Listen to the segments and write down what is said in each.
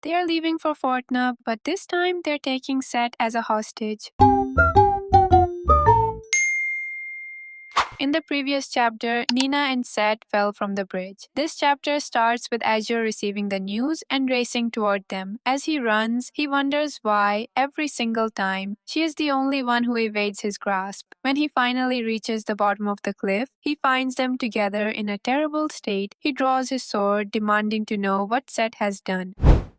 They are leaving for Fortna, but this time they're taking Sett as a hostage. In the previous chapter, Nina and Sett fell from the bridge. This chapter starts with Azure receiving the news and racing toward them. As he runs, he wonders why, every single time, she is the only one who evades his grasp. When he finally reaches the bottom of the cliff, he finds them together in a terrible state. He draws his sword, demanding to know what Sett has done.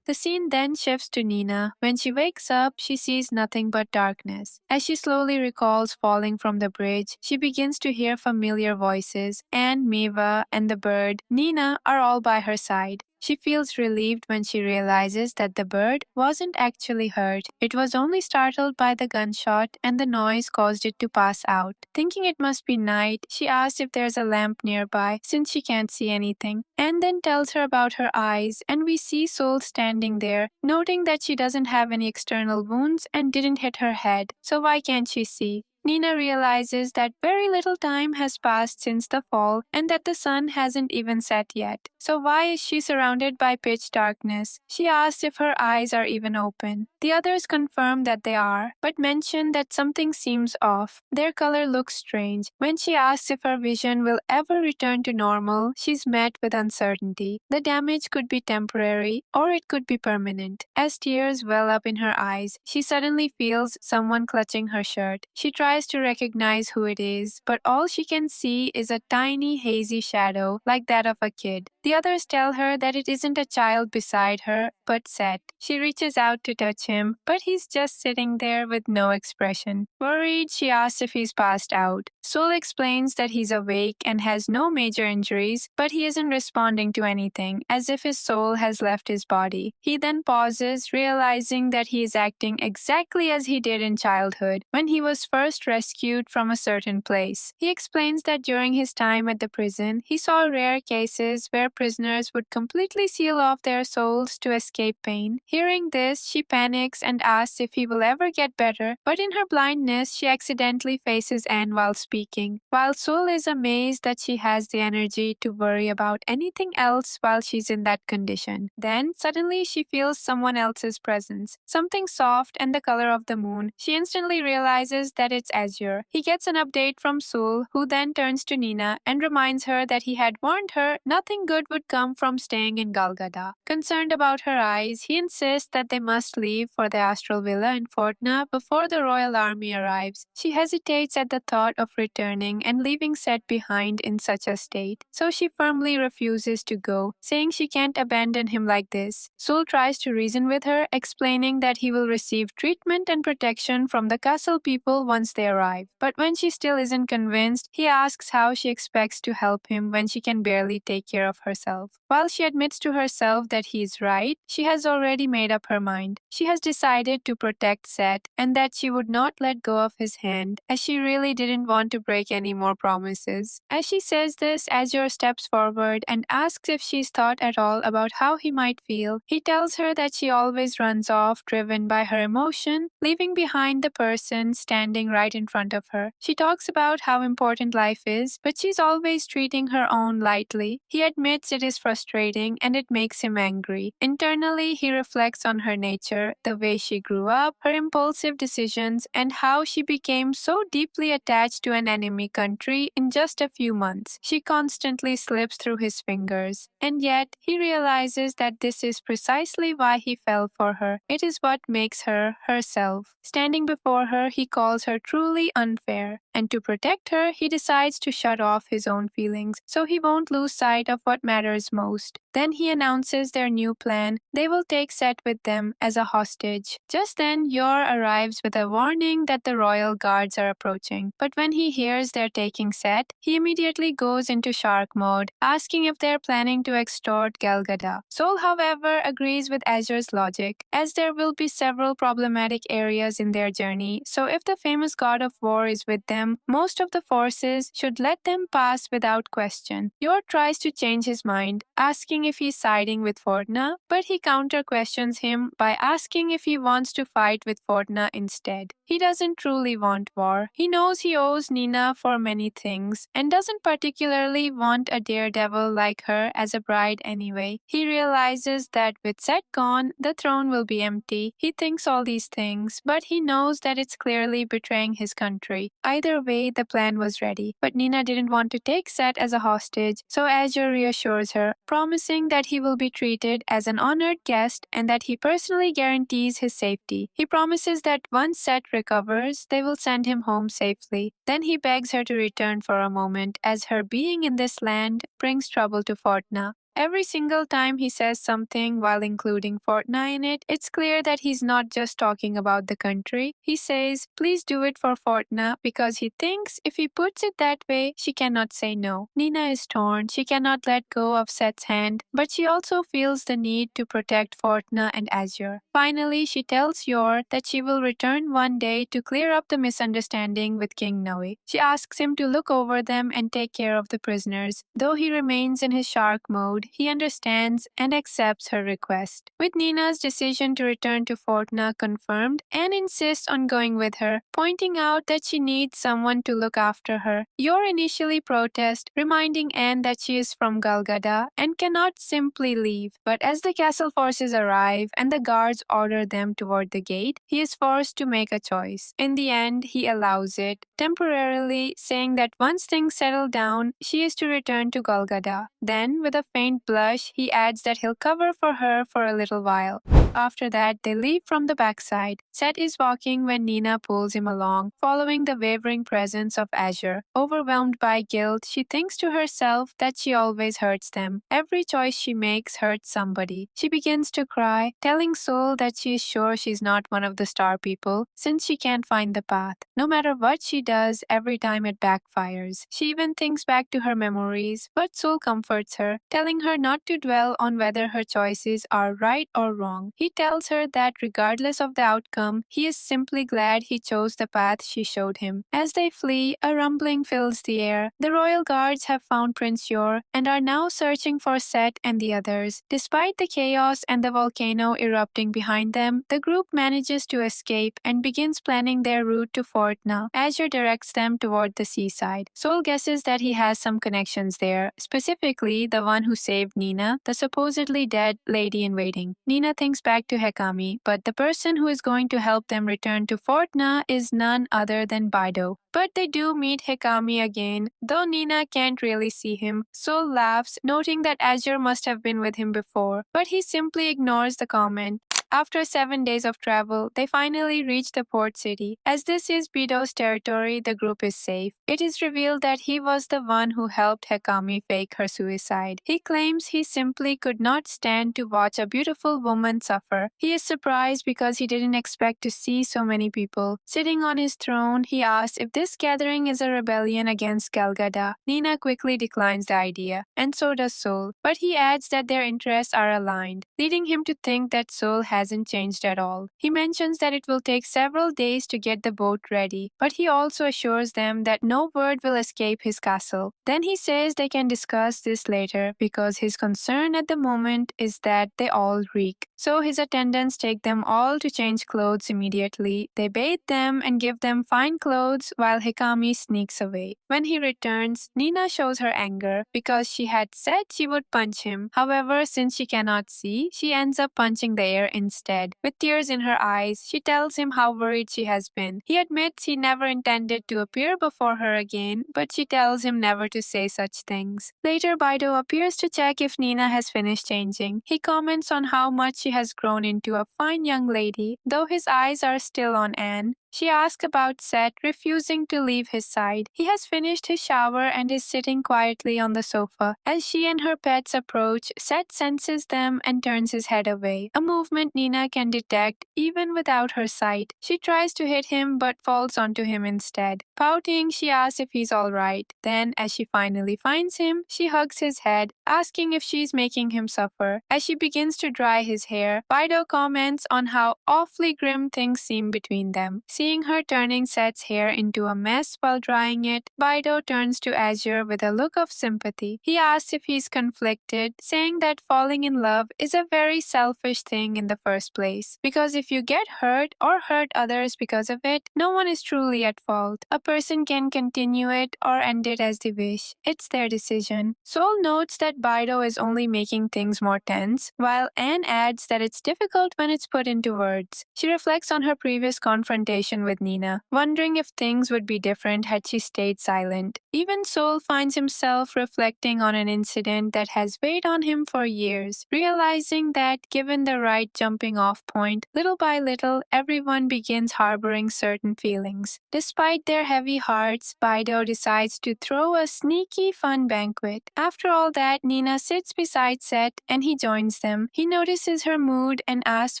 The scene then shifts to Nina. When she wakes up, she sees nothing but darkness. As she slowly recalls falling from the bridge, she begins to hear familiar voices. Anne, Meva, and the bird, Nina, are all by her side. She feels relieved when she realizes that the bird wasn't actually hurt. It was only startled by the gunshot and the noise caused it to pass out. Thinking it must be night, she asks if there's a lamp nearby since she can't see anything, and then tells her about her eyes, and we see Soul standing there, noting that she doesn't have any external wounds and didn't hit her head, so why can't she see? Nina realizes that very little time has passed since the fall and that the sun hasn't even set yet. So why is she surrounded by pitch darkness? She asks if her eyes are even open. The others confirm that they are, but mention that something seems off. Their color looks strange. When she asks if her vision will ever return to normal, she's met with uncertainty. The damage could be temporary or it could be permanent. As tears well up in her eyes, she suddenly feels someone clutching her shirt. She tries to recognize who it is, but all she can see is a tiny hazy shadow like that of a kid. The others tell her that it isn't a child beside her, but Sett. She reaches out to touch him, but he's just sitting there with no expression. Worried, she asks if he's passed out. Soul explains that he's awake and has no major injuries, but he isn't responding to anything, as if his soul has left his body. He then pauses, realizing that he is acting exactly as he did in childhood, when he was first rescued from a certain place. He explains that during his time at the prison, he saw rare cases where prisoners would completely seal off their souls to escape pain. Hearing this, she panics and asks if he will ever get better, but in her blindness, she accidentally faces Anne while speaking. While Soul is amazed that she has the energy to worry about anything else while she's in that condition. Then, suddenly, she feels someone else's presence, something soft and the color of the moon. She instantly realizes that it's Azure. He gets an update from Soul, who then turns to Nina and reminds her that he had warned her nothing good would come from staying in Galgada. Concerned about her eyes, he insists that they must leave for the astral villa in Fortna before the royal army arrives. She hesitates at the thought of returning and leaving Sett behind in such a state, so she firmly refuses to go, saying she can't abandon him like this. Soul tries to reason with her, explaining that he will receive treatment and protection from the castle people once they arrive. But when she still isn't convinced, he asks how she expects to help him when she can barely take care of herself. While she admits to herself that he is right, she has already made up her mind. She has decided to protect Sett and that she would not let go of his hand, as she really didn't want to break any more promises. As she says this, Azure steps forward and asks if she's thought at all about how he might feel. He tells her that she always runs off, driven by her emotion, leaving behind the person standing right in front of her. She talks about how important life is, but she's always treating her own lightly. He admits it is frustrating and it makes him angry. Internally, he reflects on her nature, the way she grew up, her impulsive decisions, and how she became so deeply attached to an enemy country in just a few months. She constantly slips through his fingers. And yet, he realizes that this is precisely why he fell for her. It is what makes her herself. Standing before her, he calls her truly unfair. And to protect her, he decides to shut off his own feelings so he won't lose sight of what matters most. Then he announces their new plan. They will take Sett with them as a hostage. Just then, Yor arrives with a warning that the royal guards are approaching. But when he hears they're taking Sett, he immediately goes into shark mode, asking if they're planning to extort Galgada. Soul, however, agrees with Azure's logic, as there will be several problematic areas in their journey, so if the famous god of war is with them, them most of the forces should let them pass without question. Yor tries to change his mind, asking if he's siding with Fortna, but he counter-questions him by asking if he wants to fight with Fortna instead. He doesn't truly want war. He knows he owes Nina for many things and doesn't particularly want a daredevil like her as a bride anyway. He realizes that with Sett gone, the throne will be empty. He thinks all these things, but he knows that it's clearly betraying his country. Either way, the plan was ready, but Nina didn't want to take Sett as a hostage, so Azure reassures her, promising that he will be treated as an honored guest and that he personally guarantees his safety. He promises that once Sett recovers, they will send him home safely. Then he begs her to return for a moment, as her being in this land brings trouble to Fortna. Every single time he says something while including Fortna in it, it's clear that he's not just talking about the country. He says, please do it for Fortna, because he thinks if he puts it that way, she cannot say no. Nina is torn. She cannot let go of Sett's hand, but she also feels the need to protect Fortna and Azure. Finally, she tells Yor that she will return one day to clear up the misunderstanding with King Noe. She asks him to look over them and take care of the prisoners. Though he remains in his shark mode, he understands and accepts her request. With Nina's decision to return to Fortna confirmed, Anne insists on going with her, pointing out that she needs someone to look after her. Yor initially protests, reminding Anne that she is from Galgada and cannot simply leave. But as the castle forces arrive and the guards order them toward the gate, he is forced to make a choice. In the end, he allows it, temporarily saying that once things settle down, she is to return to Galgada. Then, with a faint blush, he adds that he'll cover for her for a little while. After that, they leave from the backside. Sett is walking when Nina pulls him along, following the wavering presence of Azure. Overwhelmed by guilt, she thinks to herself that she always hurts them. Every choice she makes hurts somebody. She begins to cry, telling Soul that she is sure she's not one of the star people, since she can't find the path. No matter what she does, every time it backfires. She even thinks back to her memories, but Soul comforts her, telling her not to dwell on whether her choices are right or wrong. He tells her that regardless of the outcome, he is simply glad he chose the path she showed him. As they flee, a rumbling fills the air. The royal guards have found Prince Yor and are now searching for Sett and the others. Despite the chaos and the volcano erupting behind them, the group manages to escape and begins planning their route to Fortna. Azure directs them toward the seaside. Soul guesses that he has some connections there, specifically the one who saved Nina, the supposedly dead lady in waiting. Nina thinks back to Hekami, but the person who is going to help them return to Fortna is none other than Bido. But they do meet Hekami again, though Nina can't really see him. Soul laughs, noting that Azure must have been with him before, but he simply ignores the comment. After 7 days of travel, they finally reach the port city. As this is Bido's territory, the group is safe. It is revealed that he was the one who helped Hekami fake her suicide. He claims he simply could not stand to watch a beautiful woman suffer. He is surprised because he didn't expect to see so many people. Sitting on his throne, he asks if this gathering is a rebellion against Galgada. Nina quickly declines the idea, and so does Soul, but he adds that their interests are aligned, leading him to think that Soul hasn't changed at all. He mentions that it will take several days to get the boat ready, but he also assures them that no word will escape his castle. Then he says they can discuss this later because his concern at the moment is that they all reek. So his attendants take them all to change clothes immediately. They bathe them and give them fine clothes while Hikami sneaks away. When he returns, Nina shows her anger because she had said she would punch him. However, since she cannot see, she ends up punching the air instead. With tears in her eyes, she tells him how worried she has been. He admits he never intended to appear before her again, but she tells him never to say such things. Later, Bido appears to check if Nina has finished changing. He comments on how much she has grown into a fine young lady, though his eyes are still on Anne. She asks about Sett, refusing to leave his side. He has finished his shower and is sitting quietly on the sofa. As she and her pets approach, Sett senses them and turns his head away, a movement Nina can detect even without her sight. She tries to hit him but falls onto him instead. Pouting, she asks if he's alright. Then, as she finally finds him, she hugs his head, asking if she's making him suffer. As she begins to dry his hair, Bido comments on how awfully grim things seem between them. Seeing her turning Sett's hair into a mess while drying it, Bido turns to Azure with a look of sympathy. He asks if he's conflicted, saying that falling in love is a very selfish thing in the first place, because if you get hurt or hurt others because of it, no one is truly at fault. A person can continue it or end it as they wish. It's their decision. Soul notes that Bido is only making things more tense, while Anne adds that it's difficult when it's put into words. She reflects on her previous confrontation with Nina, wondering if things would be different had she stayed silent. Even Soul finds himself reflecting on an incident that has weighed on him for years, realizing that given the right jumping off point, little by little, everyone begins harboring certain feelings. Despite their heavy hearts, Bido decides to throw a sneaky fun banquet. After all that, Nina sits beside Sett and he joins them. He notices her mood and asks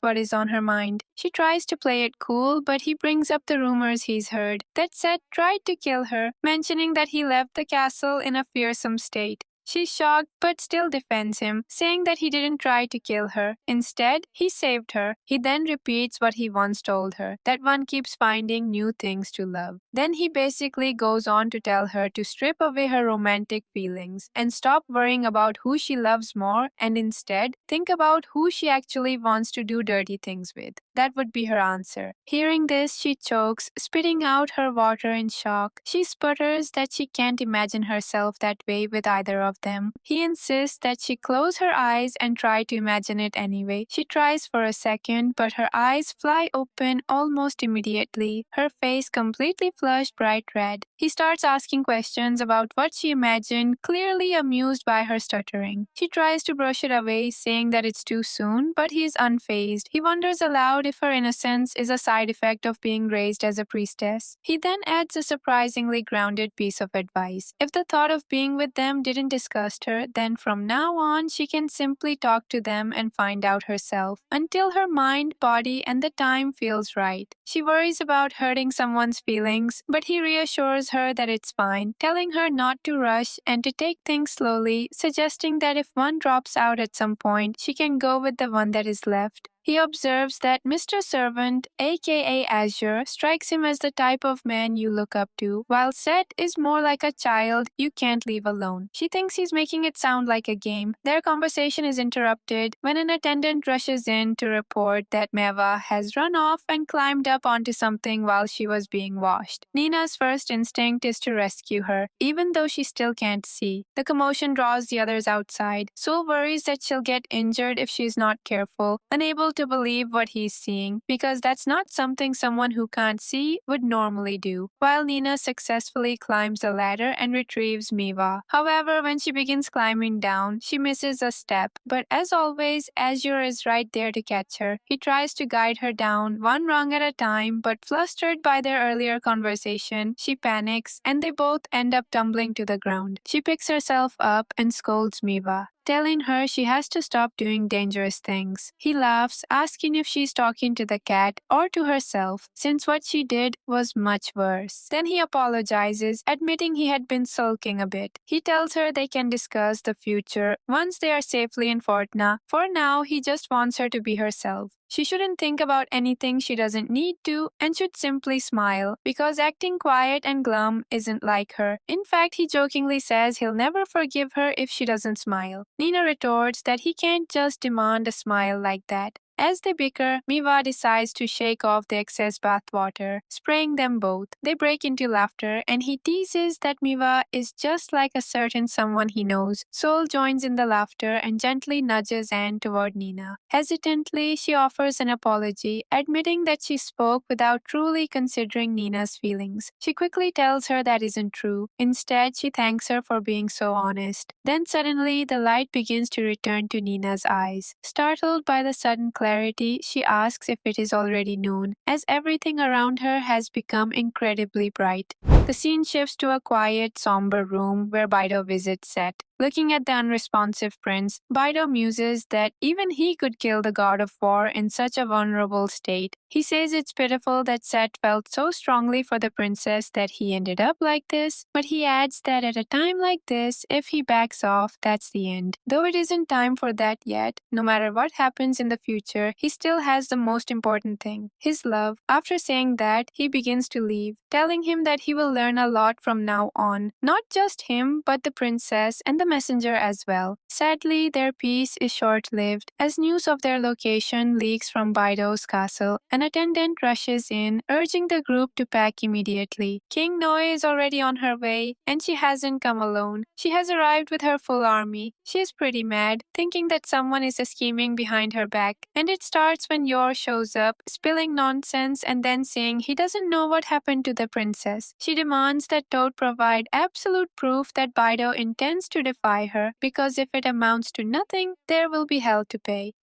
what is on her mind. She tries to play it cool, but he brings up the rumors he's heard that Sett tried to kill her, mentioning that he left the castle in a fearsome state. She's shocked but still defends him, saying that he didn't try to kill her. Instead, he saved her. He then repeats what he once told her, that one keeps finding new things to love. Then he basically goes on to tell her to strip away her romantic feelings and stop worrying about who she loves more and instead think about who she actually wants to do dirty things with. That would be her answer. Hearing this, she chokes, spitting out her water in shock. She sputters that she can't imagine herself that way with either of them. He insists that she close her eyes and try to imagine it anyway. She tries for a second, but her eyes fly open almost immediately, her face completely flushed bright red. He starts asking questions about what she imagined, clearly amused by her stuttering. She tries to brush it away, saying that it's too soon, but he is unfazed. He wonders aloud if her innocence is a side effect of being raised as a priestess. He then adds a surprisingly grounded piece of advice. If the thought of being with them didn't disgust her, then from now on she can simply talk to them and find out herself, until her mind, body, and the time feels right. She worries about hurting someone's feelings, but he reassures her that it's fine, telling her not to rush and to take things slowly, suggesting that if one drops out at some point, she can go with the one that is left. He observes that Mr. Servant, aka Azure, strikes him as the type of man you look up to, while Sett is more like a child you can't leave alone. She thinks he's making it sound like a game. Their conversation is interrupted when an attendant rushes in to report that Meva has run off and climbed up onto something while she was being washed. Nina's first instinct is to rescue her, even though she still can't see. The commotion draws the others outside. Soul worries that she'll get injured if she's not careful, unable to believe what he's seeing, because that's not something someone who can't see would normally do, while Nina successfully climbs the ladder and retrieves Miva. However, when she begins climbing down, she misses a step, but as always, Azure is right there to catch her. He tries to guide her down one rung at a time, but flustered by their earlier conversation, she panics and they both end up tumbling to the ground. She picks herself up and scolds Miva, telling her she has to stop doing dangerous things. He laughs, asking if she's talking to the cat or to herself, since what she did was much worse. Then he apologizes, admitting he had been sulking a bit. He tells her they can discuss the future once they are safely in Fortna. For now, he just wants her to be herself. She shouldn't think about anything she doesn't need to and should simply smile, because acting quiet and glum isn't like her. In fact, he jokingly says he'll never forgive her if she doesn't smile. Nina retorts that he can't just demand a smile like that. As they bicker, Miva decides to shake off the excess bathwater, spraying them both. They break into laughter, and he teases that Miva is just like a certain someone he knows. Soul joins in the laughter and gently nudges Anne toward Nina. Hesitantly, she offers an apology, admitting that she spoke without truly considering Nina's feelings. She quickly tells her that isn't true. Instead, she thanks her for being so honest. Then suddenly, the light begins to return to Nina's eyes. Startled by the sudden clarity, she asks if it is already noon, as everything around her has become incredibly bright. The scene shifts to a quiet, somber room where Bido visits Sett. Looking at the unresponsive prince, Bido muses that even he could kill the god of war in such a vulnerable state. He says it's pitiful that Sett felt so strongly for the princess that he ended up like this, but he adds that at a time like this, if he backs off, that's the end. Though it isn't time for that yet, no matter what happens in the future, he still has the most important thing, his love. After saying that, he begins to leave, telling him that he will learn a lot from now on. Not just him, but the princess and the messenger as well. Sadly, their peace is short-lived, as news of their location leaks from Bido's castle. An attendant rushes in, urging the group to pack immediately. King Noe is already on her way, and she hasn't come alone. She has arrived with her full army. She is pretty mad, thinking that someone is scheming behind her back. And it starts when Yor shows up, spilling nonsense and then saying he doesn't know what happened to the princess. She demands that Toad provide absolute proof that Bido intends to defy her, because if it amounts to nothing, there will be hell to pay.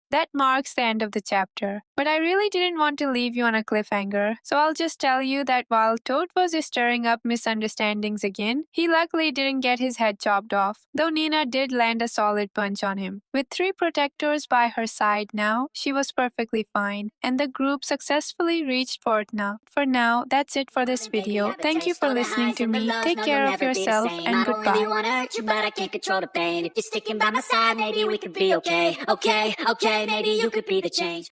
That marks the end of the chapter. But I really didn't want to leave you on a cliffhanger, so I'll just tell you that while Toad was stirring up misunderstandings again, he luckily didn't get his head chopped off, though Nina did land a solid punch on him. With 3 protectors by her side now, she was perfectly fine, and the group successfully reached Fortna. For now, that's it for this video. Thank you for listening to me. Take care of yourself, and goodbye. I don't really wanna hurt you, but I can't control the pain. If you're sticking by my side, maybe we could be okay. Okay, maybe you could be the change.